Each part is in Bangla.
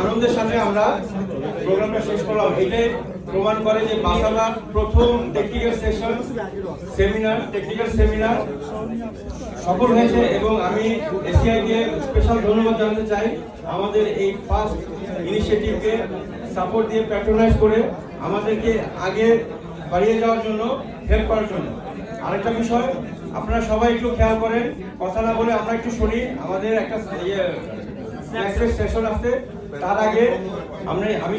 আনন্দের সাথে আমরা প্রোগ্রামটা শেষ করলাম। এটাই প্রমাণ করে যে বাসাবার প্রথম টেকনিক্যাল সেমিনার সফল হয়েছে এবং আমি এসিআইকে স্পেশাল ধন্যবাদ জানাতে চাই আমাদের এই ফার্স্ট ইনিশিয়েটিভকে সাপোর্ট দিয়ে প্যাট্রোনাইজ করে আমাদেরকে আগে বাড়িয়ে যাওয়ার জন্য হেল্প করার জন্য। আরেকটা বিষয় আপনারা সবাই একটু খেয়াল করেন, কথা না বলে আমরা একটু শুনি। আমাদের একটা সেশন আছে, তার আগে আমি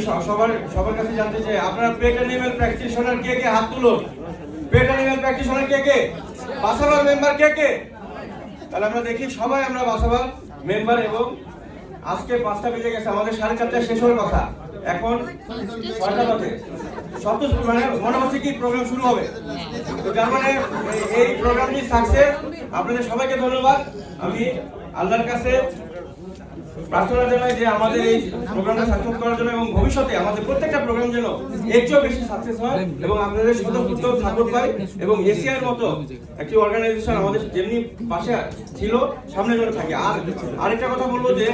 সবার কাছে জানতে চাই আপনারা পেট অ্যানিমেল প্র্যাকটিশনার কে কে হাত তুলুন। পেট অ্যানিমেল প্র্যাকটিশনার কে কে? বাসাবার মেম্বার কে কে? তাহলে আমরা দেখি সবাই আমরা বাসাবার মেম্বার। এবং আজকে 5টা বেজে গেছে, আমাদের 4:30টায় শেষ হওয়ার কথা, এখন 6টা বাজে। মানে মনে হচ্ছে কি প্রোগ্রাম শুরু হবে। তো যার মানে এই প্রোগ্রামটি সাকসেস। আপনাদের সবাইকে ধন্যবাদ। আমি আল্লাহর কাছে প্রার্থনা জানাই যে আমাদের এই প্রোগ্রামটা সাকসেস করার জন্য এবং ভবিষ্যতে আমাদের প্রত্যেকটা প্রোগ্রাম যেন এর চেয়েও বেশি সাকসেস হয় এবং আপনাদের স্বতঃস্ফূর্ত সাপোর্ট পাই এবং এশিয়ার মতো একটি অর্গানাইজেশন আমাদের যেমনি পাশে ছিল সামনে যেন থাকে। আর আরেকটা কথা বলবো যে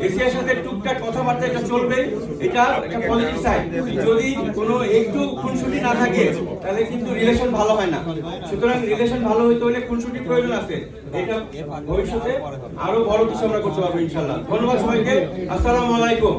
এশিয়ার সাথে টুকটাক কথাবার্তা এটা চলবেই, এটা একটা পজিটিভ সাইড। যদি কোনো একটু খুনসুটি না থাকে তাহলে কিন্তু রিলেশন ভালো হয় না। সুতরাং রিলেশন ভালো হইতে হলে খুনসুটির প্রয়োজন আছে। এটা ভবিষ্যতে আরো বড় কিছু আমরা করতে পারবো ইনশাআল্লাহ। ধন্যবাদ সবাইকে। আসসালামু আলাইকুম।